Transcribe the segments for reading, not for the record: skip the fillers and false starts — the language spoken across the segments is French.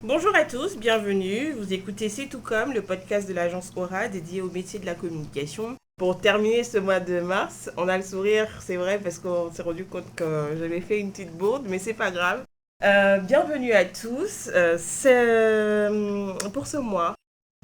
Bonjour à tous, bienvenue. Vous écoutez C'est tout comme, le podcast de l'agence Aura dédié au métier de la communication. Pour terminer ce mois de mars, on a le sourire, c'est vrai, parce qu'on s'est rendu compte que j'avais fait une petite bourde, mais c'est pas grave. Bienvenue à tous. Pour ce mois,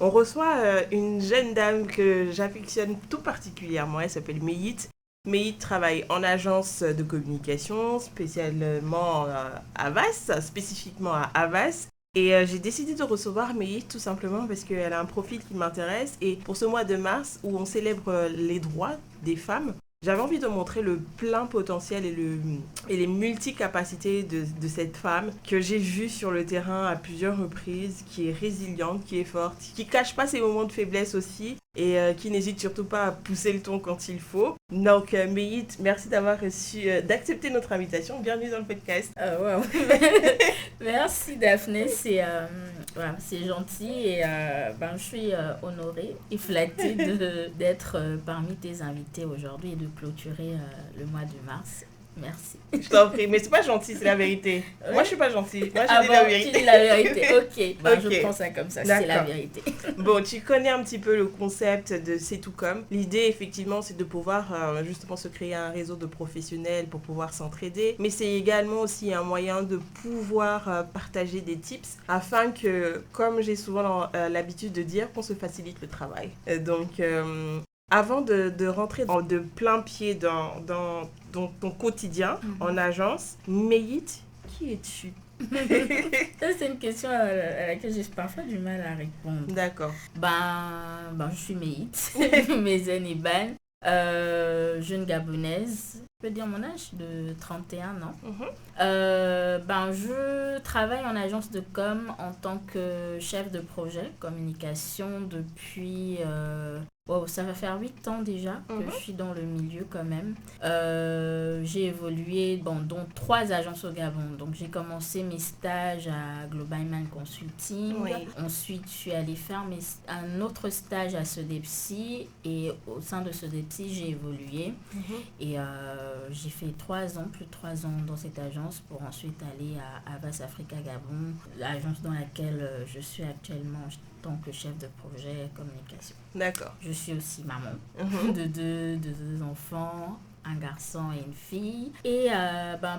on reçoit une jeune dame que j'affectionne tout particulièrement. Elle s'appelle Meït. Meït travaille en agence de communication, spécialement à Havas, spécifiquement à Havas. Et j'ai décidé de recevoir Meït tout simplement parce qu'elle a un profil qui m'intéresse. Et pour ce mois de mars où on célèbre les droits des femmes, j'avais envie de montrer le plein potentiel et les multicapacités de cette femme que j'ai vue sur le terrain à plusieurs reprises, qui est résiliente, qui est forte, qui cache pas ses moments de faiblesse aussi et qui n'hésite surtout pas à pousser le ton quand il faut. Donc, Meït, merci d'avoir d'accepter notre invitation. Bienvenue dans le podcast. Wow. Merci Daphné, c'est gentil et je suis honorée et flattée d'être parmi tes invités aujourd'hui et de clôturer le mois de mars. Merci. Je t'en prie, mais c'est pas gentil, c'est la vérité. Ouais. Moi, je suis pas gentille. Moi, Ah je dis bon, la vérité. tu dis la vérité, ok. Ok. Je prends ça comme ça, D'accord. c'est la vérité. Bon, tu connais un petit peu le concept de C'est tout comme. L'idée, effectivement, c'est de pouvoir justement se créer un réseau de professionnels pour pouvoir s'entraider. Mais c'est également aussi un moyen de pouvoir partager des tips afin que, comme j'ai souvent l'habitude de dire, qu'on se facilite le travail. Avant de rentrer de plein pied dans ton quotidien en agence, Meït, qui es-tu? Ça, c'est une question à laquelle j'ai parfois du mal à répondre. D'accord. Je suis Meït, Mézen Iban, jeune gabonaise. Je peux dire mon âge de 31 ans. Je travaille en agence de com en tant que chef de projet communication depuis... ça va faire 8 ans déjà que je suis dans le milieu quand même. J'ai évolué dont 3 agences au Gabon. Donc j'ai commencé mes stages à Global Man Consulting. Oui. Ensuite, je suis allée faire un autre stage à Sodepsi. Et au sein de Sodepsi, j'ai évolué. Et j'ai fait plus de 3 ans dans cette agence pour ensuite aller à Havas Africa Gabon, l'agence dans laquelle je suis actuellement en tant que chef de projet communication. D'accord. Je suis aussi maman de deux enfants, un garçon et une fille. Et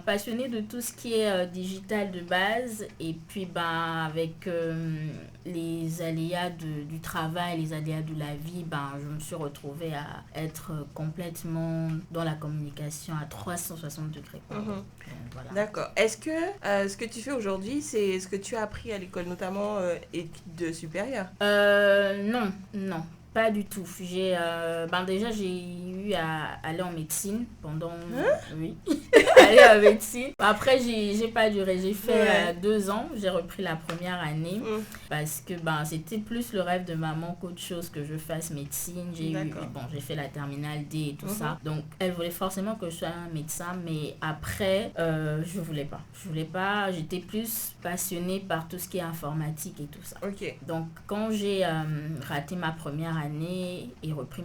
passionnée de tout ce qui est digital de base. Et puis avec les aléas du travail, les aléas de la vie, je me suis retrouvée à être complètement dans la communication à 360 degrés. Voilà. D'accord. Est-ce que ce que tu fais aujourd'hui, c'est ce que tu as appris à l'école, notamment études supérieures? Non. Pas du tout. Déjà, j'ai eu à aller en médecine pendant... Oui, aller en médecine. Après, j'ai pas duré. J'ai fait 2 ans. J'ai repris la première année parce que c'était plus le rêve de maman qu'autre chose que je fasse médecine. J'ai fait la terminale D et tout ça. Donc, elle voulait forcément que je sois un médecin. Mais après, je voulais pas. J'étais plus passionnée par tout ce qui est informatique et tout ça. Ok. Donc, quand j'ai raté ma première année et repris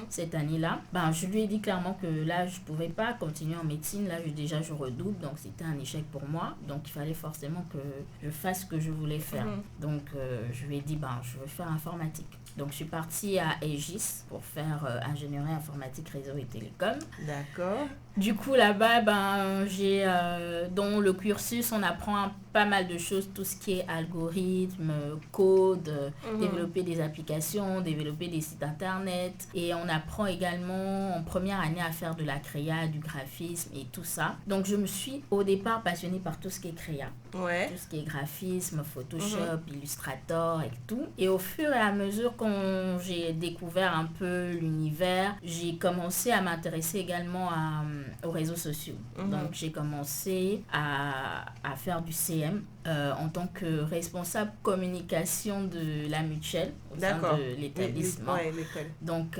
cette année-là, je lui ai dit clairement que là, je pouvais pas continuer en médecine. Là, je redouble, donc c'était un échec pour moi. Donc, il fallait forcément que je fasse ce que je voulais faire. Donc, je lui ai dit, je veux faire informatique. Donc, je suis partie à Aegis pour faire ingénierie informatique, réseau et télécom. D'accord. Du coup, là-bas, dans le cursus, on apprend pas mal de choses, tout ce qui est algorithme, code, développer des applications, développer des sites internet. Et on apprend également en première année à faire de la créa, du graphisme et tout ça. Donc, je me suis au départ passionnée par tout ce qui est créa. Ouais. Tout ce qui est graphisme, Photoshop, Illustrator et tout. Et au fur et à mesure quand j'ai découvert un peu l'univers, j'ai commencé à m'intéresser également aux réseaux sociaux. Donc, j'ai commencé à faire du CM en tant que responsable communication de la mutuelle au sein de l'établissement. L'école. Donc,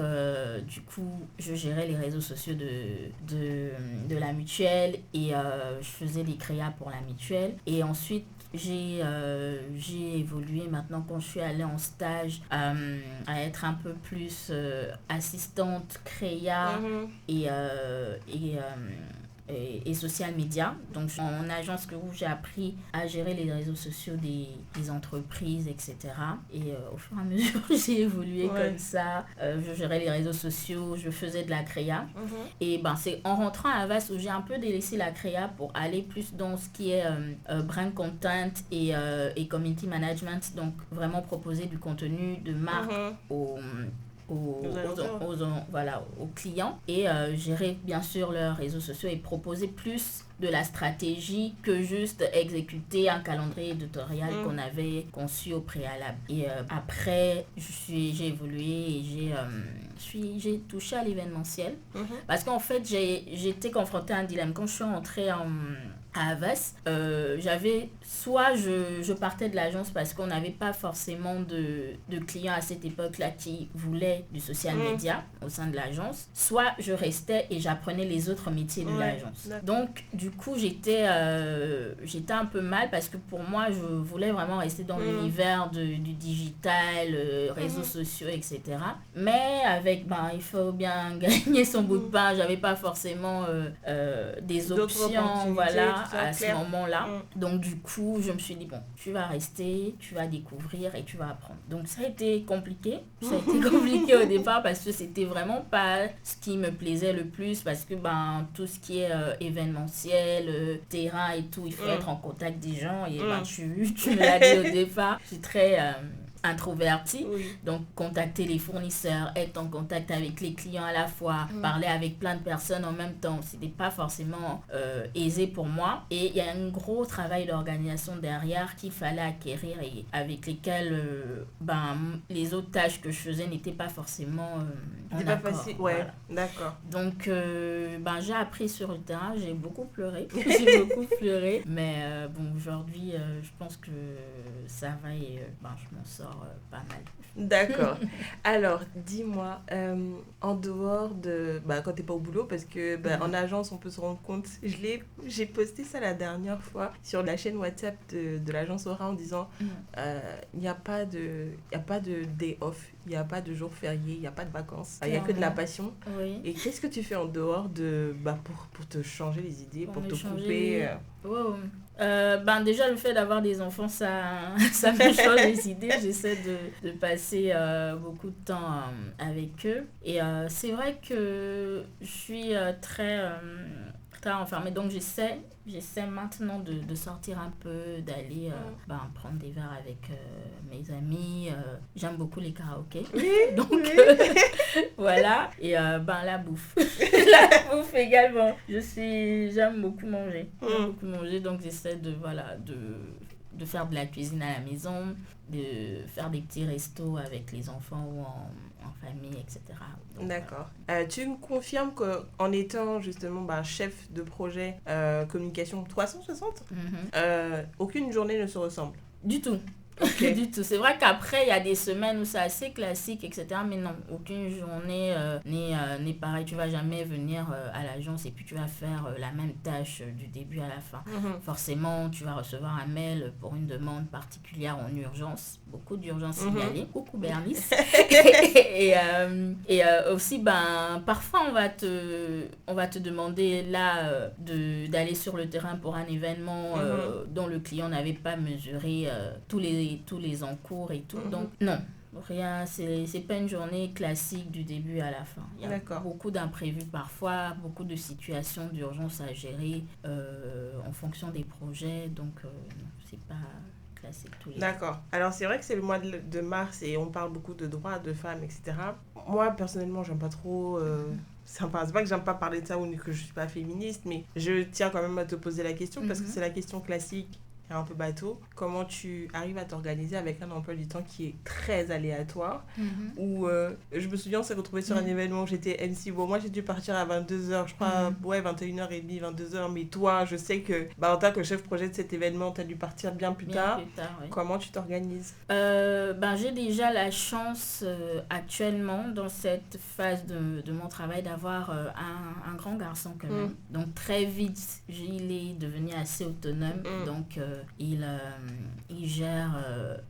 du coup, je gérais les réseaux sociaux de la mutuelle et je faisais les créas pour la mutuelle. Et ensuite, j'ai évolué maintenant quand je suis allée en stage à être un peu plus assistante créa et et social media. Donc, en agence où j'ai appris à gérer les réseaux sociaux des entreprises, etc. Et au fur et à mesure, j'ai évolué comme ça. Je gérais les réseaux sociaux, je faisais de la créa. Et c'est en rentrant à Havas où j'ai un peu délaissé la créa pour aller plus dans ce qui est brand content et community management. Donc, vraiment proposer du contenu de marque aux clients et gérer bien sûr leurs réseaux sociaux et proposer plus de la stratégie que juste exécuter un calendrier éditorial qu'on avait conçu au préalable. Et après, j'ai évolué et j'ai touché à l'événementiel parce qu'en fait, j'étais confrontée à un dilemme. Quand je suis entrée à Havas, j'avais soit je partais de l'agence parce qu'on n'avait pas forcément de clients à cette époque-là qui voulaient du social media au sein de l'agence, soit je restais et j'apprenais les autres métiers de l'agence. Donc du coup j'étais un peu mal parce que pour moi je voulais vraiment rester dans l'univers du digital, réseaux sociaux, etc. Mais avec il faut bien gagner son bout de pain, j'avais pas forcément des options, à ce moment-là. Donc du coup je me suis dit tu vas rester, tu vas découvrir et tu vas apprendre. Donc ça a été compliqué au départ parce que c'était vraiment pas ce qui me plaisait le plus parce que tout ce qui est événementiel, terrain et tout, il faut être en contact des gens et tu me l'as dit au départ, je suis très introvertie, donc contacter les fournisseurs, être en contact avec les clients à la fois, parler avec plein de personnes en même temps, c'était pas forcément aisé pour moi et il y a un gros travail d'organisation derrière qu'il fallait acquérir et avec lesquels les autres tâches que je faisais n'étaient pas forcément en accord. Pas facile, d'accord. Donc j'ai appris sur le terrain, j'ai beaucoup pleuré, mais aujourd'hui je pense que ça va et je m'en sors pas mal. D'accord. Alors, dis-moi, en dehors de... quand t'es pas au boulot, parce que en agence, on peut se rendre compte... J'ai posté ça la dernière fois sur la chaîne WhatsApp de l'agence Aura en disant il n'y a pas de day off, il n'y a pas de jour férié, il n'y a pas de vacances, il n'y a que de la passion. Oui. Et qu'est-ce que tu fais en dehors de... pour te changer les idées, pour te couper déjà le fait d'avoir des enfants ça me change les idées. J'essaie de passer beaucoup de temps avec eux et c'est vrai que je suis très enfermée, donc j'essaie maintenant de sortir un peu, d'aller prendre des verres avec mes amis. J'aime beaucoup les karaokés, donc voilà. Et la bouffe la bouffe également, j'aime beaucoup manger, donc j'essaie de faire de la cuisine à la maison, de faire des petits restos avec les enfants ou en famille, etc. Donc, d'accord. Tu me confirmes qu'en étant justement chef de projet communication 360, aucune journée ne se ressemble? Du tout. Okay. Du tout. C'est vrai qu'après, il y a des semaines où c'est assez classique, etc. Mais non, aucune journée n'est pareil. Tu vas jamais venir à l'agence et puis tu vas faire la même tâche du début à la fin. Forcément, tu vas recevoir un mail pour une demande particulière en urgence. Beaucoup d'urgences signalées. Coucou Bernice. et aussi, parfois, on va te demander là d'aller sur le terrain pour un événement dont le client n'avait pas mesuré tous les encours et tout. Donc, non. Rien, c'est pas une journée classique du début à la fin. Il y a beaucoup d'imprévus parfois, beaucoup de situations d'urgence à gérer en fonction des projets. Donc, c'est pas classique tous les jours. D'accord. Alors, c'est vrai que c'est le mois de mars et on parle beaucoup de droits de femmes, etc. Moi, personnellement, j'aime pas trop... c'est pas que j'aime pas parler de ça ou que je suis pas féministe, mais je tiens quand même à te poser la question parce que c'est la question classique. Un peu bateau, comment tu arrives à t'organiser avec un emploi du temps qui est très aléatoire où je me souviens on s'est retrouvés sur un événement où j'étais MC. Moi j'ai dû partir à 22h, je crois 21h30, 22h, mais toi je sais que en tant que chef projet de cet événement tu as dû partir bien plus tard. Oui. Comment tu t'organises? J'ai déjà la chance actuellement dans cette phase de mon travail d'avoir un grand garçon quand même. Donc très vite il est devenu assez autonome, donc il gère,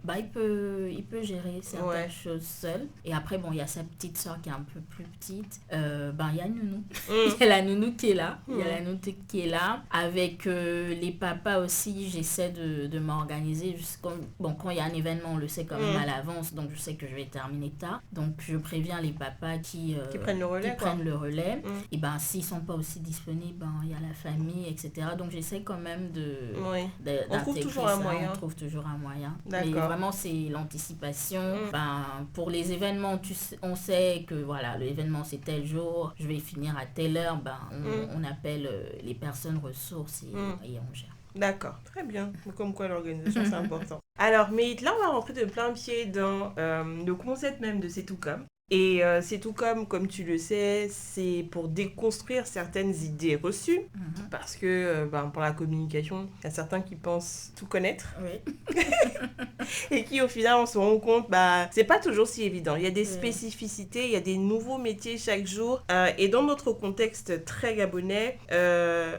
il peut gérer certaines choses seul. Et après, bon, il y a sa petite soeur qui est un peu plus petite. Il y a Nounou. Il y a la Nounou qui est là. Il y a la Nounou qui est là. Avec les papas aussi, j'essaie de m'organiser. Quand il y a un événement, on le sait quand même à l'avance. Donc, je sais que je vais terminer tard. Donc, je préviens les papas qui prennent le relais. Et s'ils ne sont pas aussi disponibles, il y a la famille, etc. Donc, j'essaie quand même on trouve toujours un moyen. On trouve toujours un moyen. D'accord. Mais vraiment, c'est l'anticipation. Pour les événements, on sait que voilà, l'événement c'est tel jour, je vais finir à telle heure, on appelle les personnes ressources et on gère. D'accord, très bien. Comme quoi l'organisation c'est important. Alors, mais là on va rentrer de plein pied dans le concept même de C'est tout comme. Et C'est tout comme tu le sais, c'est pour déconstruire certaines idées reçues. Parce que pour la communication, il y a certains qui pensent tout connaître. Oui. Et qui au final on se rend compte, c'est pas toujours si évident. Il y a des spécificités, il y a des nouveaux métiers chaque jour. Et dans notre contexte très gabonais,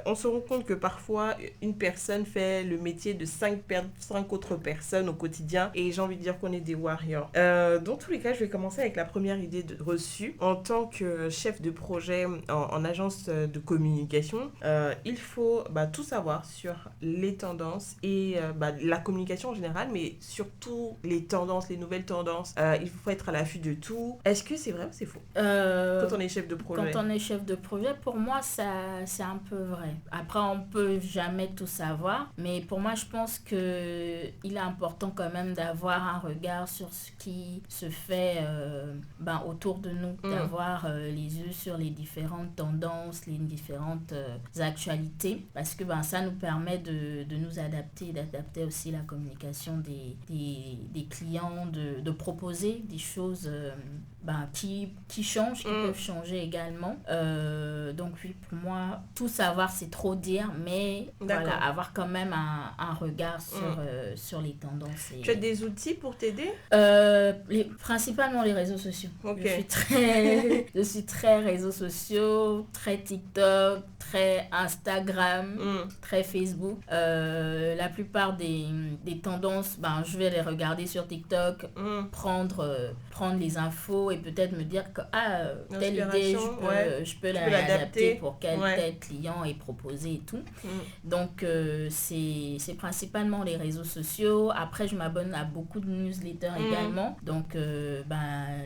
on se rend compte que parfois une personne fait le métier de 5 autres personnes au quotidien. Et j'ai envie de dire qu'on est des warriors. Dans tous les cas, je vais commencer avec la première idée reçue. En tant que chef de projet en agence de communication, il faut tout savoir sur les tendances et la communication en général, mais surtout les tendances, les nouvelles tendances. Il faut être à l'affût de tout. Est-ce que c'est vrai ou c'est faux quand on est chef de projet? Quand on est chef de projet, pour moi, c'est un peu vrai. Après, on peut jamais tout savoir, mais pour moi, je pense qu'il est important quand même d'avoir un regard sur ce qui se fait autour de nous, d'avoir les yeux sur les différentes tendances, les différentes actualités, parce que ça nous permet de nous adapter, d'adapter aussi la communication des clients, de proposer des choses qui changent, qui peuvent changer également. Donc oui, pour moi, tout savoir, c'est trop dire, mais voilà, avoir quand même un regard sur les tendances. Tu as des outils pour t'aider? Principalement les réseaux sociaux. Okay. Je suis très réseaux sociaux, très TikTok, très Instagram, très Facebook. La plupart des tendances, je vais les regarder sur TikTok, prendre les infos et peut-être me dire que telle idée, je peux l'adapter pour tel client et proposer et tout. Donc, c'est principalement les réseaux sociaux. Après, je m'abonne à beaucoup de newsletters également. Donc,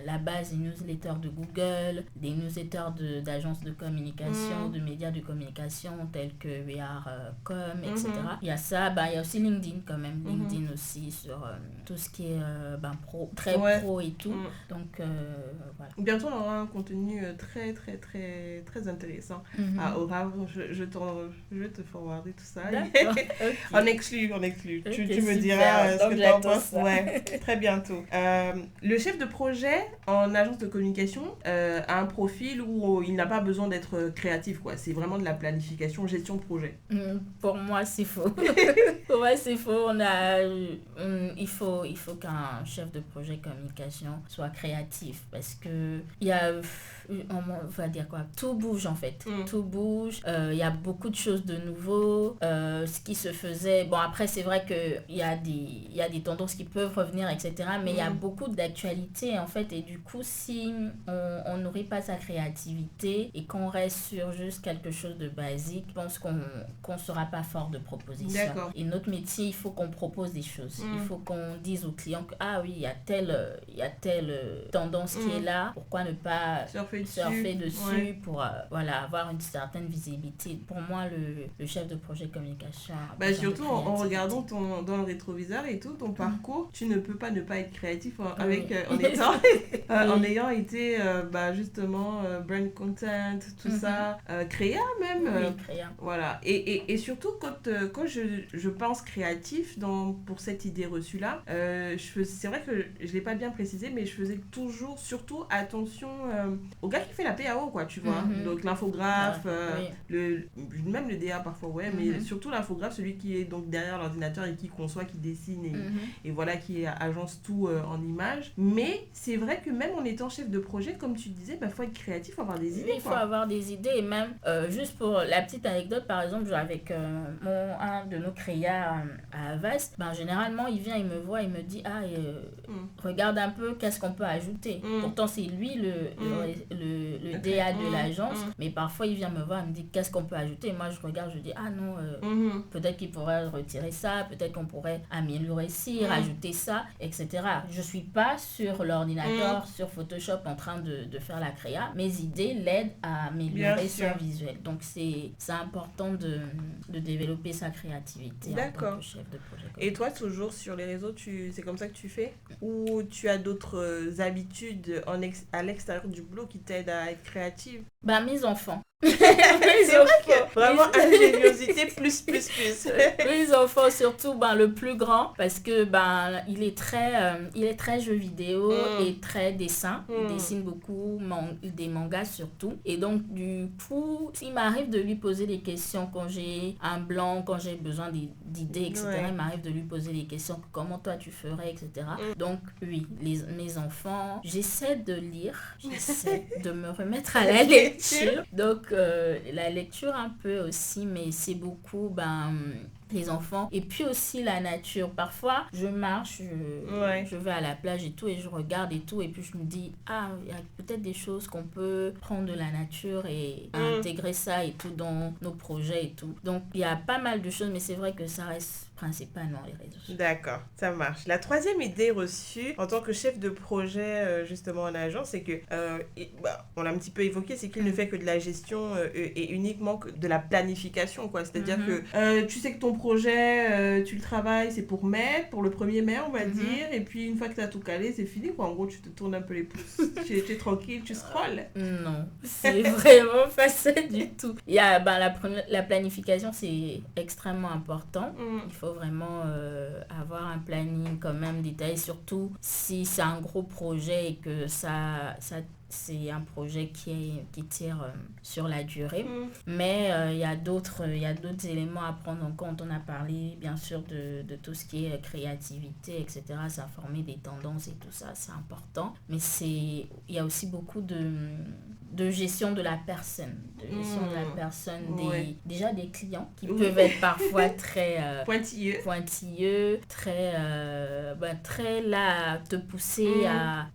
la base des newsletters de Google, des newsletters d'agences de communication, de médias de communication tels que We.Are.com, etc. Il y a ça. Il y a aussi LinkedIn quand même. LinkedIn aussi sur tout ce qui est pro et tout. Donc, voilà. Bientôt, on aura un contenu très, très, très, très intéressant. Au Havre, je vais te forwarder tout ça. Okay. On exclut. Okay, tu me diras ce que tu en penses. Ouais, très bientôt. Le chef de projet en agence de communication a un profil où il n'a pas besoin d'être créatif, quoi. C'est vraiment de la planification, gestion de projet. Pour moi, c'est faux. Pour moi, c'est faux. Il faut qu'un chef de projet communication soit créatif parce que il y a, on va dire quoi, tout bouge en fait. Tout bouge. Il y a beaucoup de choses de nouveau. Ce qui se faisait. Bon, après, c'est vrai qu'il y a des tendances qui peuvent revenir, etc. Mais il y a beaucoup d'actualités en fait. Et du coup, si on nourrit pas sa créativité et qu'on reste sur juste quelque chose de basique, je pense qu'on ne sera pas fort de proposition. D'accord. Et notre métier, il faut qu'on propose des choses. Il faut qu'on dise aux clients que oui, il y a telle tendance qui est là. Pourquoi ne pas surfer dessus pour avoir une certaine visibilité. Pour moi, le chef de projet communication. Surtout en regardant dans le rétroviseur et tout, ton parcours, tu ne peux pas ne pas être créatif en ayant été justement brand content, tout ça, créa même. Oui, créa. Voilà. Et surtout quand je pense créatif pour cette idée reçue là, c'est vrai que je l'ai pas bien précisé, mais je faisais toujours surtout attention au gars qui fait la PAO, quoi, tu vois. Donc l'infographe, même le DA parfois, mais surtout l'infographe, celui qui est donc derrière l'ordinateur et qui conçoit, qui dessine et voilà, qui agence tout en images. Mais c'est vrai que même en étant chef de projet, comme tu disais, faut être créatif, faut avoir des idées. Il faut avoir des idées et même juste juste pour la petite anecdote, par exemple, avec un de nos créas à Havas, généralement, il vient, il me voit, il me dit, regarde un peu, qu'est-ce qu'on peut ajouter. Pourtant, c'est lui le DA de l'agence, mais parfois, il vient me voir, il me dit, qu'est-ce qu'on peut ajouter. Et moi, je regarde, je dis, non, peut-être qu'il pourrait retirer ça, peut-être qu'on pourrait améliorer ci, rajouter ça, etc. Je suis pas sur l'ordinateur, sur Photoshop, en train de faire la créa. Mes idées l'aident à améliorer son visuel. Donc, c'est important de développer sa créativité en tant que chef de projet. Et toi, toujours sur les réseaux, c'est comme ça que tu fais? Ou tu as d'autres habitudes à l'extérieur du boulot qui t'aident à être créative? Mes enfants. C'est vrai que vraiment ingéniosité plus. Les enfants, surtout le plus grand, parce que il est très jeu vidéo et très dessin. Il dessine beaucoup, des mangas surtout. Et donc, du coup, il m'arrive de lui poser des questions quand j'ai un blanc, quand j'ai besoin d'idées, etc. Il m'arrive de lui poser des questions, comment toi tu ferais, etc. Donc, oui, mes enfants, j'essaie de lire, j'essaie de me remettre à la lecture. Donc, la lecture un peu aussi, mais c'est beaucoup les enfants et puis aussi la nature. Parfois je marche, je vais à la plage et tout et je regarde et tout et puis je me dis il y a peut-être des choses qu'on peut prendre de la nature et intégrer ça et tout dans nos projets et tout. Donc il y a pas mal de choses, mais c'est vrai que ça reste principalement les réseaux sociaux. D'accord, ça marche. La troisième idée reçue en tant que chef de projet justement en agence, c'est que on l'a un petit peu évoqué, c'est qu'il ne fait que de la gestion et uniquement que de la planification, quoi. C'est-à-dire que tu sais que ton projet, tu le travailles, c'est pour le 1er mai, on va dire, et puis une fois que tu as tout calé, c'est fini, quoi. En gros, tu te tournes un peu les pouces, tu es tranquille, tu scrolles. Non, c'est vraiment pas ça du tout. Il y a, la planification, c'est extrêmement important. Il faut vraiment avoir un planning quand même détaillé, surtout si c'est un gros projet et que c'est un projet qui tire sur la durée. Mais il y a d'autres éléments à prendre en compte. On a parlé bien sûr de tout ce qui est créativité, etc. Ça former des tendances et tout ça, c'est important. Mais il y a aussi beaucoup de gestion de la personne. Déjà des clients qui peuvent être parfois très pointilleux, très là à te pousser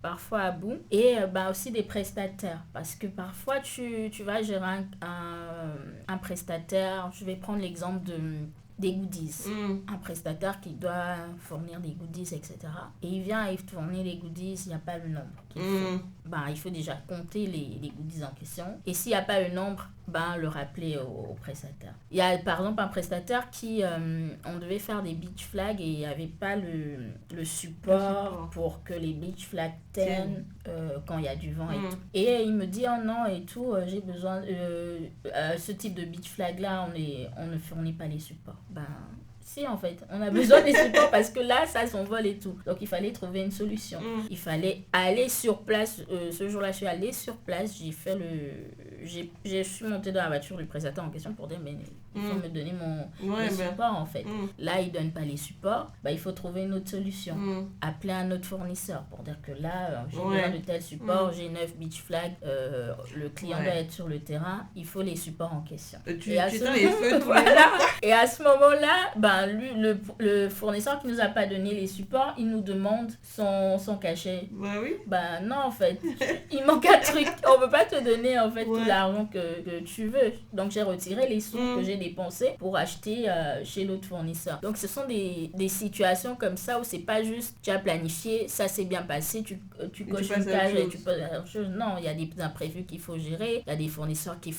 parfois à bout. Et aussi des prestataires, parce que parfois tu vas gérer un prestataire. Je vais prendre l'exemple des goodies. Un prestataire qui doit fournir des goodies, etc. Et il vient et fournir les goodies, il n'y a pas le nombre qu'il faut. Il faut déjà compter les goodies en question. Et s'il n'y a pas le nombre, le rappeler au prestataire. Il y a par exemple un prestataire qui, on devait faire des beach flags et il n'y avait pas le support pour que les beach flags tiennent quand il y a du vent et tout. Et il me dit, non et tout, j'ai besoin, ce type de beach flag là, on ne fournit pas les supports. Si, en fait, on a besoin des supports parce que là, ça s'envole et tout. Donc, il fallait trouver une solution. Il fallait aller sur place. Ce jour-là, je suis allée sur place. Je suis montée dans la voiture du prestataire en question pour dire, mais il faut me donner mon support, en fait. Là, il ne donne pas les supports. Il faut trouver une autre solution. Appeler un autre fournisseur pour dire que là, j'ai besoin de tel support, j'ai 9 beach flags, le client doit être sur le terrain, il faut les supports en question. Tu éteins les feux, voilà. Et à ce moment-là, lui, le fournisseur qui nous a pas donné les supports, il nous demande son cachet. Non, en fait, il manque un truc. On peut pas te donner en fait tout l'argent que tu veux. Donc j'ai retiré les sous que j'ai dépensés pour acheter chez l'autre fournisseur. Donc ce sont des situations comme ça où c'est pas juste tu as planifié, ça s'est bien passé, tu coches une case et tu passes à autre chose. Non, il y a des imprévus qu'il faut gérer, il y a des fournisseurs qui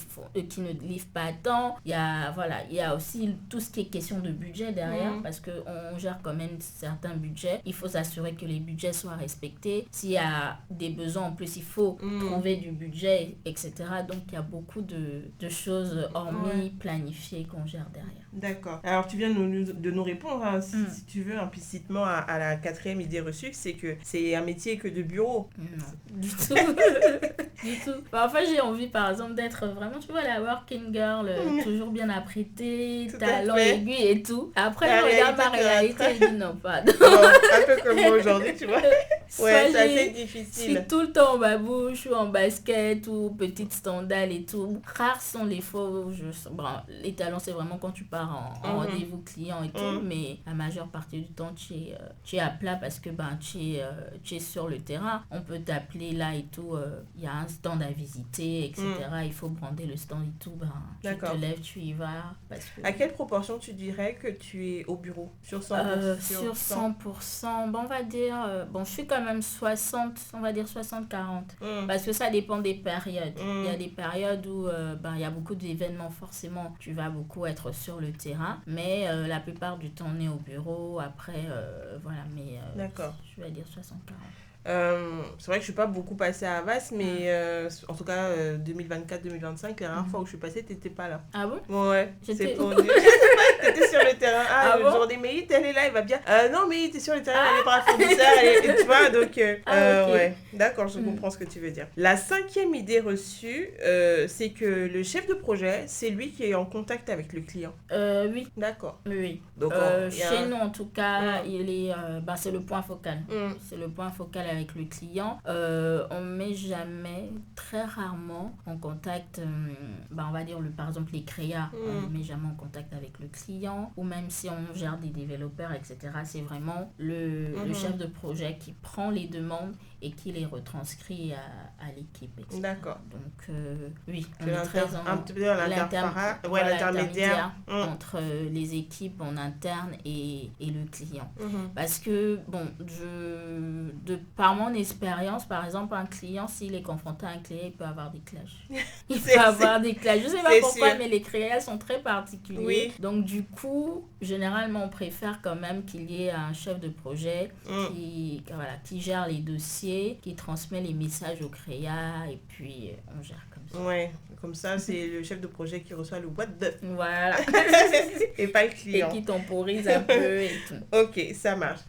ne livrent pas à temps. Il y a aussi tout ce qui est question de budget derrière, parce qu'on gère quand même certains budgets. Il faut s'assurer que les budgets soient respectés. S'il y a des besoins en plus, il faut trouver du budget, etc. Donc, il y a beaucoup de choses hormis planifiées qu'on gère derrière. D'accord. Alors, tu viens de nous répondre, hein, si tu veux, implicitement à la 4e idée reçue, c'est que c'est un métier que de bureau. Non, du tout. Du tout. Parfois, j'ai envie, par exemple, d'être vraiment, tu vois, la working girl, toujours bien apprêtée, talent aigu et tout. Après, je regarde ma réalité et je dis non, pas. Bon, un peu comme moi aujourd'hui, tu vois. Ouais, c'est assez Je difficile. suis tout le temps en babouche ou en basket ou petite sandale et tout. Rares sont les faux. Bon, les talents, c'est vraiment quand tu pars en rendez-vous client et tout. Mais la majeure partie du temps, tu es à plat parce que tu es sur le terrain. On peut t'appeler là et tout. Il y a un stand à visiter, etc. Il faut brander le stand et tout. Tu te lèves, tu y vas. Parce que... À quelle proportion tu dirais que tu es au bureau? Sur 100%? Sur 100%. Bon, on va dire... je suis quand même 60, on va dire 60-40. Parce que ça dépend des périodes. Il y a des périodes où il y a beaucoup d'événements, forcément, tu vas beaucoup être sur le terrain. Mais la plupart du temps, on est au bureau. Après, voilà, mais d'accord. Je vais dire 60-40. C'est vrai que je suis pas beaucoup passée à Havas, mais en tout cas 2024-2025, les rares fois où je suis passée, t'étais pas là. Ah bon? Ouais, j'étais c'est pour dire. T'étais sur le terrain. Le jour des Meït, elle est là, elle va bien. Non, mais t'es sur le terrain, elle est pas fournisseur, tu vois, donc okay. Ouais, d'accord, je comprends ce que tu veux dire. La 5e idée reçue, c'est que le chef de projet, c'est lui qui est en contact avec le client. Oui. D'accord. Oui. Donc, chez nous, en tout cas, il est, c'est le point focal. C'est le point focal avec le client. On ne met jamais, très rarement, en contact, on va dire, par exemple, les créas, on ne met jamais en contact avec le client. Ou même si on gère des développeurs, etc., c'est vraiment le chef de projet qui prend les demandes et qui les retranscrit à l'équipe, etc. D'accord. Donc, oui, on est très un petit peu l'intermédiaire entre les équipes en interne et le client. Parce que, par mon expérience, par exemple, un client, s'il est confronté à un client, il peut avoir des clashs. Il peut avoir des clashs. Je ne sais pas pourquoi, sûr. Mais les créas sont très particuliers. Oui. Donc, du coup, généralement, on préfère quand même qu'il y ait un chef de projet qui gère les dossiers, qui transmet les messages au créa et puis on gère comme ça. Ouais, comme ça, c'est le chef de projet qui reçoit le what the... Voilà. Et pas le client. Et qui temporise un peu et tout. Ok, ça marche.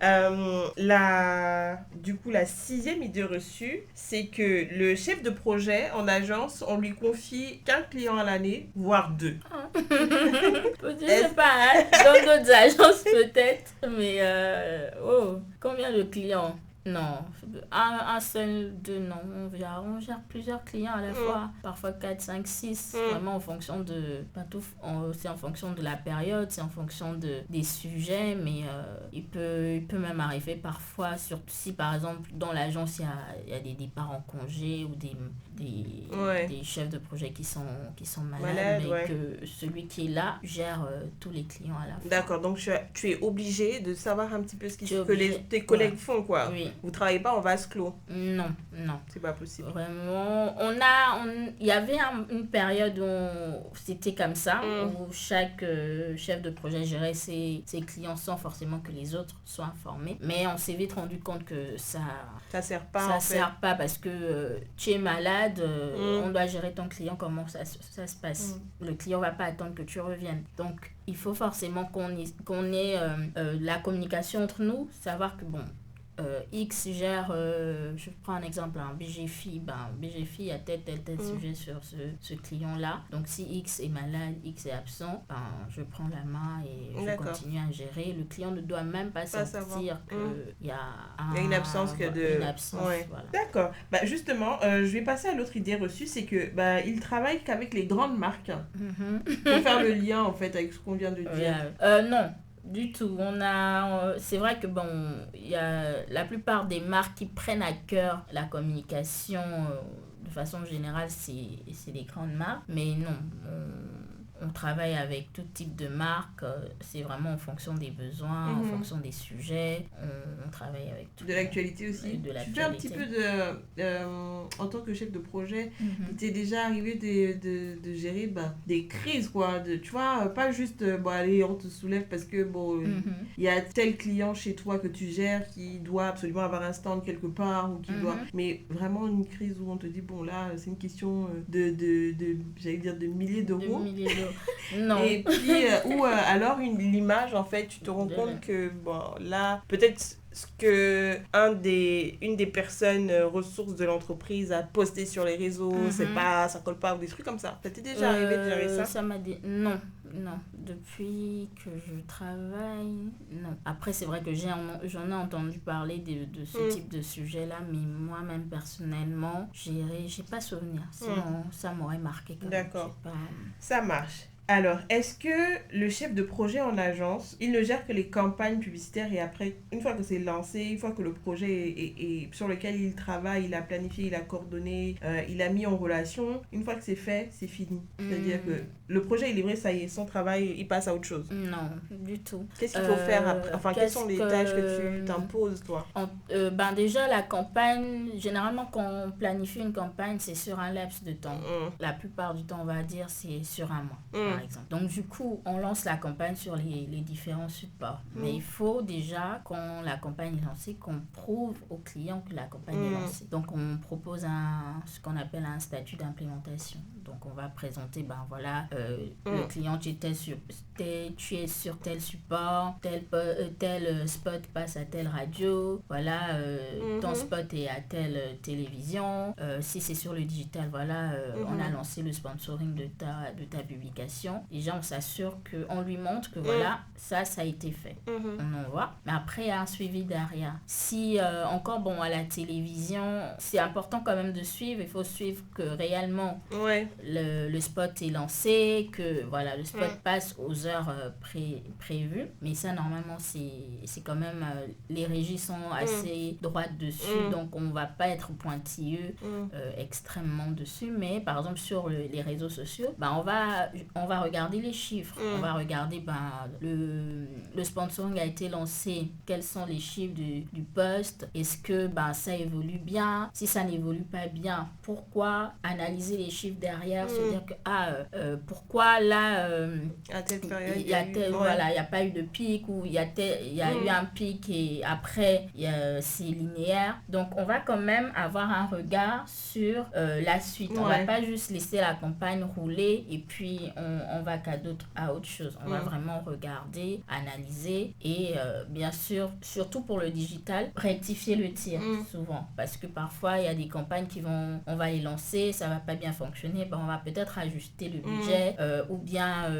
Du coup, la 6e idée reçue, c'est que le chef de projet en agence, on lui confie qu'un client à l'année, voire 2. Je sais pas, hein? Dans d'autres agences peut-être, mais combien de clients? Non, un seul, 2, non. On gère plusieurs clients à la fois, parfois 4, 5, 6, vraiment en fonction de... c'est en fonction de la période, c'est en fonction des sujets, mais il peut même arriver parfois, surtout si par exemple dans l'agence il y a des départs en congé ou des chefs de projet qui sont malades, mais que celui qui est là gère tous les clients à la fois. D'accord, donc tu es obligé de savoir un petit peu ce que tes collègues font, quoi. Oui. Vous travaillez pas en vase clos? Non. C'est pas possible. Vraiment, il y avait une période où c'était comme ça, où chaque chef de projet gérait ses clients sans forcément que les autres soient informés. Mais on s'est vite rendu compte que ça sert pas. Ça sert pas parce que tu es malade, on doit gérer ton client, comment ça se passe. Le client va pas attendre que tu reviennes. Donc, il faut forcément qu'on ait la communication entre nous, savoir que X gère, je prends un exemple, BGFI, BGFI a tel sujet sur ce client-là. Donc si X est malade, X est absent, je prends la main et je continue à gérer. Le client ne doit même pas sentir qu'il y a une absence une absence. Ouais. Voilà. D'accord. Justement, je vais passer à l'autre idée reçue, c'est que il travaille qu'avec les grandes marques. Pour faire le lien en fait avec ce qu'on vient de dire. Non. Du tout. C'est vrai que il y a la plupart des marques qui prennent à cœur la communication de façon générale, c'est les grandes marques. Mais non, on travaille avec tout type de marques. C'est vraiment en fonction des besoins, en fonction des sujets. On travaille avec tout. De l'actualité aussi. De l'actualité. Tu fais un petit peu en tant que chef de projet, il t'est déjà arrivé de gérer des crises, quoi. Tu vois, pas juste, allez, on te soulève parce que, il y a tel client chez toi que tu gères qui doit absolument avoir un stand quelque part ou qui doit... Mais vraiment une crise où on te dit, là, c'est une question j'allais dire de milliers d'euros. Non. Et puis, ou alors l'image, en fait, tu te rends compte que, bon, là, peut-être ce que une des personnes ressources de l'entreprise a posté sur les réseaux, ça colle pas, ou des trucs comme ça. Ça t'est déjà arrivé de gérer ça? Ça m'a dit non. Depuis que je travaille, non. Après, c'est vrai que j'en ai entendu parler de ce type de sujet-là, mais moi-même, personnellement, j'ai pas souvenir. Sinon, ça m'aurait marqué quand même. D'accord. Ça marche. Alors, est-ce que le chef de projet en agence, il ne gère que les campagnes publicitaires et après, une fois que c'est lancé, une fois que le projet est sur lequel il travaille, il a planifié, il a coordonné, il a mis en relation, une fois que c'est fait, c'est fini. C'est-à-dire que le projet est livré, ça y est, son travail, il passe à autre chose. Non, du tout. Qu'est-ce qu'il faut faire après? Enfin, quelles sont les tâches que tu t'imposes, toi? Déjà, la campagne, généralement, quand on planifie une campagne, c'est sur un laps de temps. La plupart du temps, on va dire, c'est sur un mois. Par exemple. Donc du coup, on lance la campagne sur les différents supports. Mais il faut déjà, quand la campagne est lancée, qu'on prouve aux clients que la campagne est lancée. Donc on propose ce qu'on appelle un statut d'implémentation. Donc on va présenter, le client, tu es sur tel support, tel spot passe à telle radio, voilà, ton spot est à telle télévision. Si c'est sur le digital, voilà, on a lancé le sponsoring de ta publication. Déjà, on s'assure qu'on lui montre que voilà, ça a été fait. On en voit. Mais après, il y a un suivi derrière. Si, encore, à la télévision, c'est important quand même de suivre. Il faut suivre que réellement le spot est lancé, que voilà, le spot passe aux heures prévues. Mais ça, normalement, c'est quand même... les régies sont assez droites dessus. Donc, on ne va pas être pointilleux extrêmement dessus. Mais, par exemple, sur les réseaux sociaux, on va regarder les chiffres. On va regarder le sponsoring a été lancé, quels sont les chiffres du post, est-ce que ça évolue bien, si ça n'évolue pas bien, pourquoi, analyser les chiffres derrière, se dire que pourquoi là à telle période il y a pas eu de pic, ou il y a eu un pic et après c'est linéaire. Donc on va quand même avoir un regard sur la suite. On va pas juste laisser la campagne rouler et puis on va à autre chose. On va vraiment regarder, analyser et bien sûr, surtout pour le digital, rectifier le tir souvent. Parce que parfois, il y a des campagnes on va les lancer, ça va pas bien fonctionner, on va peut-être ajuster le budget ou bien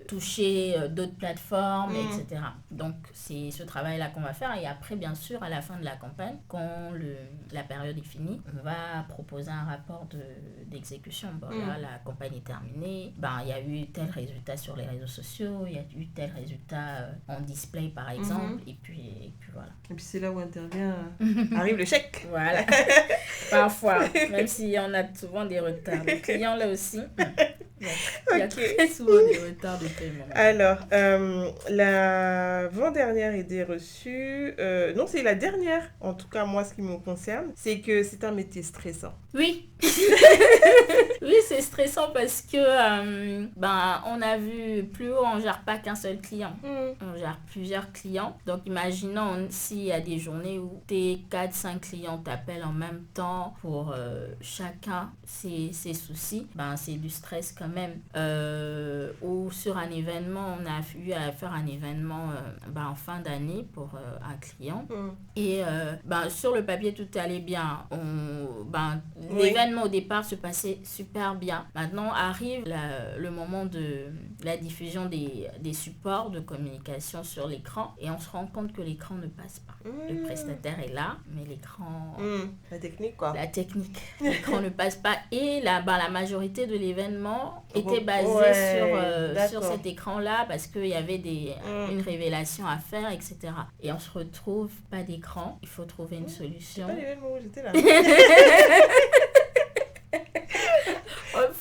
toucher d'autres plateformes, etc. Donc, c'est ce travail-là qu'on va faire. Et après, bien sûr, à la fin de la campagne, quand la période est finie, on va proposer un rapport d'exécution. Là, la campagne est terminée. Il y a eu tel résultat sur les réseaux sociaux, il y a eu tel résultat en display par exemple, et puis voilà. Et puis c'est là où arrive le chèque. Voilà. Parfois, même si on a souvent des retards. Les clients là aussi, il y a très souvent des retards de paiement. Alors, l'avant-dernière idée reçue, non c'est la dernière, en tout cas moi ce qui me concerne, c'est que c'est un métier stressant. Oui. Oui, c'est stressant parce que on a vu plus haut, on gère pas qu'un seul client. On gère plusieurs clients. Donc imaginons s'il y a des journées où tes 4-5 clients t'appellent en même temps pour chacun ses soucis, c'est du stress quand même. Ou sur un événement, on a eu à faire un événement en fin d'année pour un client. Et sur le papier tout allait bien. L'événement au départ se passait super bien. Maintenant arrive le moment de la diffusion des supports de communication sur l'écran et on se rend compte que l'écran ne passe pas. Le prestataire est là, mais l'écran... La technique quoi. La technique. L'écran ne passe pas et la majorité de l'événement était basée sur cet écran-là parce qu'il y avait une révélation à faire, etc. Et on se retrouve pas d'écran. Il faut trouver une solution. C'est pas l'événement où j'étais là.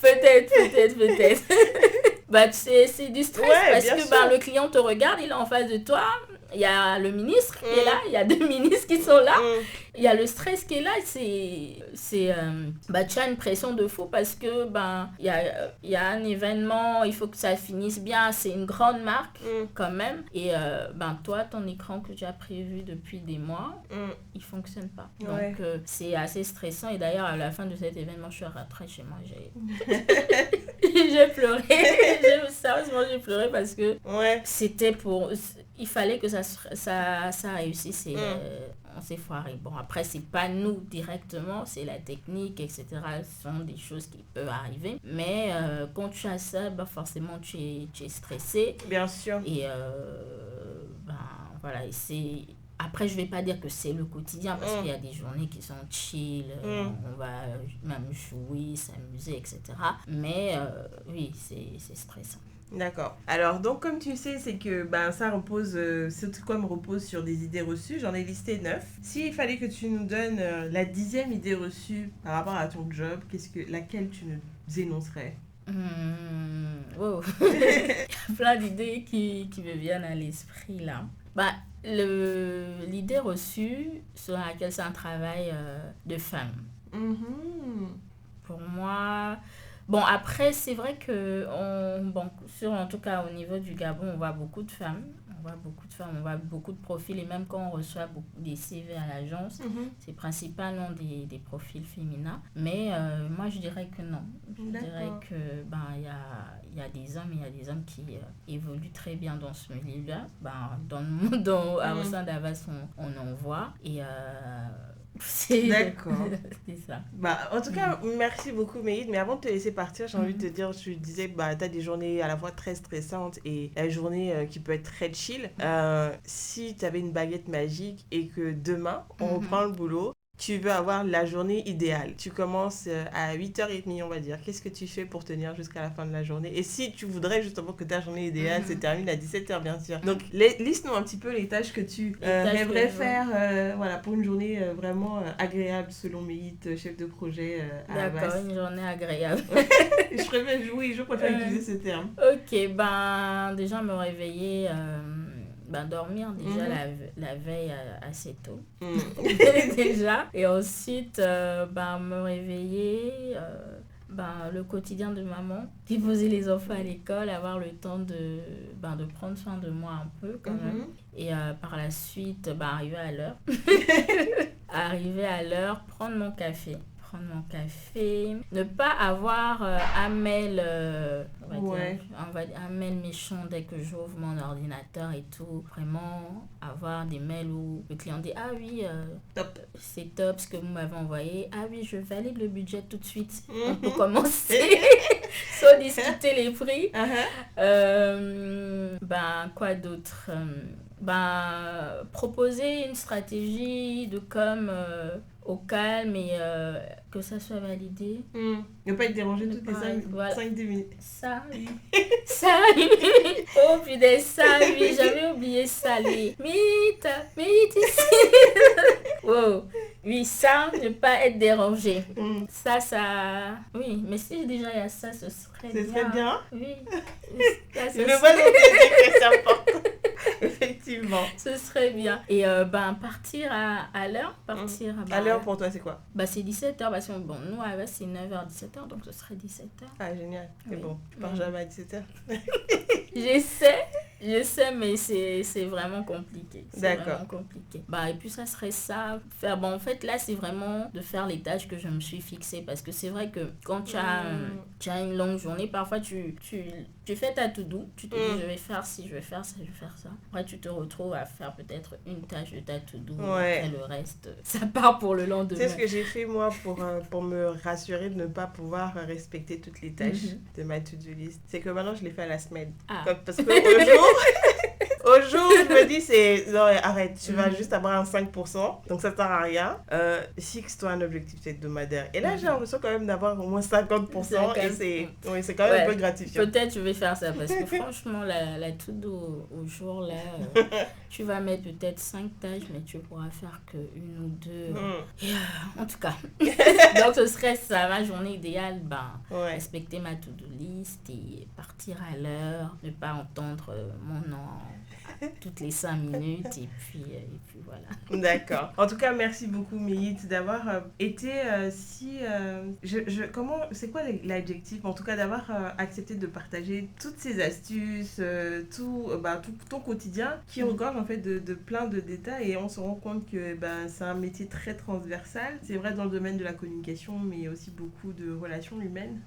Peut-être. C'est du stress parce que le client te regarde, il est en face de toi. Il y a le ministre qui est là, il y a 2 ministres qui sont là. Il y a le stress qui est là. Tu as une pression de fou parce que il y a un événement, il faut que ça finisse bien. C'est une grande marque quand même. Et toi, ton écran que tu as prévu depuis des mois, il fonctionne pas. Donc c'est assez stressant. Et d'ailleurs, à la fin de cet événement, je suis rentrée chez moi. J'ai pleuré. Je me sérieusement, j'ai pleuré parce que Ouais. c'était pour... Il fallait que ça réussisse et on s'est foiré. Bon, après, c'est pas nous directement, c'est la technique, etc. Ce sont des choses qui peuvent arriver. Mais quand tu as ça, bah, forcément, tu es stressé. Bien sûr. Et ben, voilà, et c'est... Après, je vais pas dire que c'est le quotidien parce qu'il y a des journées qui sont chill, on va même jouer, s'amuser, etc. Mais oui, c'est stressant. D'accord. Alors, donc, comme tu sais, c'est que ça repose, surtout comme repose sur des idées reçues. J'en ai listé 9. S'il fallait que tu nous donnes la 10e idée reçue par rapport à ton job, laquelle tu nous énoncerais? Wow. Il y a plein d'idées qui me viennent à l'esprit là. Bah, l'idée reçue sur laquelle c'est un travail de femme. Pour moi, bon après c'est vrai que en tout cas au niveau du Gabon, on voit beaucoup de femmes. On voit beaucoup de profils et même quand on reçoit des CV à l'agence, c'est principalement des profils féminins. Mais moi je dirais que non. Je dirais que il y a des hommes et il y a des hommes qui évoluent très bien dans ce milieu-là. Dans le monde, au sein d'Avas, on en voit. Et D'accord. c'est ça. En tout cas, merci beaucoup Méhid. Mais avant de te laisser partir, j'ai envie de te dire, tu disais, tu as des journées à la fois très stressantes et la journée qui peut être très chill. Si tu avais une baguette magique et que demain, on reprend le boulot, tu veux avoir la journée idéale. Tu commences à 8h30, on va dire. Qu'est-ce que tu fais pour tenir jusqu'à la fin de la journée? Et si tu voudrais justement que ta journée idéale se termine à 17h, bien sûr. Donc, liste-nous un petit peu les tâches que tu rêverais faire pour une journée vraiment agréable, selon Méhit, chef de projet à Havas. D'accord, une journée agréable. je préfère utiliser ce terme. Ok, déjà me réveiller... dormir déjà la veille assez tôt déjà et ensuite me réveiller le quotidien de maman, déposer les enfants à l'école, avoir le temps de prendre soin de moi un peu quand même et par la suite arriver à l'heure, prendre mon café, ne pas avoir un mail un mail méchant dès que j'ouvre mon ordinateur et tout, vraiment avoir des mails où le client dit top. C'est top ce que vous m'avez envoyé, je valide le budget tout de suite, on peut commencer sans discuter les prix. Quoi d'autre? Proposer une stratégie de com au calme et que ça soit validé. Ne pas être dérangé toutes les 5-10 minutes. Ça, oui. Oh putain, ça, oui, j'avais oublié ça. Mythe ici. Wow. Oui, ça, ne pas être dérangé. Ça, oui, mais si déjà il y a ça, ce serait bien. Ce serait bien? Oui. Je ne vois que c'est important. Effectivement. Ce serait bien. Et partir à l'heure. À l'heure pour toi, c'est quoi? C'est 17h. Parce que nous, à c'est 9h, 17h, donc ce serait 17h. Ah, génial. C'est bon. Tu pars jamais à 17h. Je sais, mais c'est vraiment compliqué. D'accord. Vraiment compliqué. Et puis, ça serait ça. En fait, là, c'est vraiment de faire les tâches que je me suis fixées. Parce que c'est vrai que quand tu as une longue journée, parfois, tu fais ta to-do. Tu te dis, je vais faire ci, je vais faire ça, je vais faire ça. Après, tu te retrouves à faire peut-être une tâche de ta to-do. Ouais. Et le reste, ça part pour le lendemain. C'est ce que j'ai fait, moi, pour me rassurer de ne pas pouvoir respecter toutes les tâches de ma to-do list. C'est que maintenant, je les fais à la semaine. Parce qu'au jour, je me dis, non, arrête, tu vas juste avoir un 5%, donc ça ne sert à rien. Fixe-toi un objectif hebdomadaire. Et là, j'ai l'impression quand même d'avoir au moins 50%, et c'est quand même un peu gratifiant. Peut-être je vais faire ça, parce que franchement, la to-do au jour, là, tu vas mettre peut-être 5 tâches, mais tu pourras faire que une ou deux. En tout cas. Donc, ce serait ça, ma journée idéale, respecter ma to-do list et partir à l'heure, ne pas entendre mon nom toutes les 5 minutes et puis voilà. D'accord. En tout cas, merci beaucoup Méhit d'avoir été c'est quoi l'adjectif? En tout cas, d'avoir accepté de partager toutes ces astuces, tout ton quotidien qui regorge en fait de plein de détails, et on se rend compte que c'est un métier très transversal. C'est vrai dans le domaine de la communication, mais aussi beaucoup de relations humaines.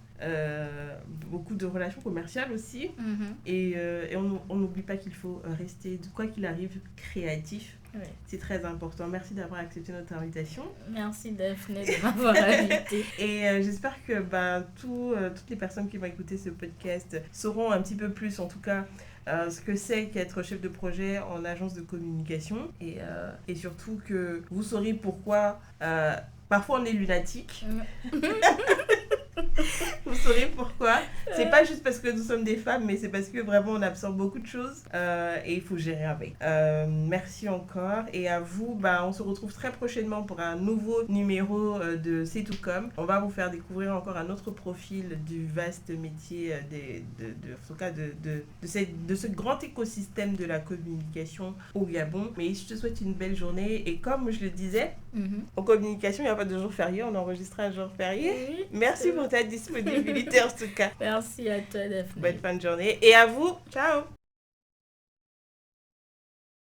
beaucoup de relations commerciales aussi. Mhm. Et on n'oublie pas qu'il faut rester, quoi qu'il arrive, créatif. Ouais. C'est très important. Merci d'avoir accepté notre invitation. Merci Daphné de m'avoir invitée. Et j'espère que toutes les personnes qui vont écouter ce podcast sauront un petit peu plus, en tout cas, ce que c'est qu'être chef de projet en agence de communication. Et surtout que vous saurez pourquoi parfois on est lunatique. Vous saurez pourquoi. C'est pas juste parce que nous sommes des femmes, mais c'est parce que vraiment on absorbe beaucoup de choses et il faut gérer avec. Merci encore. Et à vous, on se retrouve très prochainement pour un nouveau numéro de C'est tout comme. On va vous faire découvrir encore un autre profil du vaste métier, en tout cas de ce grand écosystème de la communication au Gabon. Mais je te souhaite une belle journée. Et comme je le disais, en communication, il n'y a pas de jour férié. On enregistre un jour férié. Oui, Merci pour ta disponibilité en tout cas. merci à toi Daphné. Bonne fin de journée. Et à vous, ciao.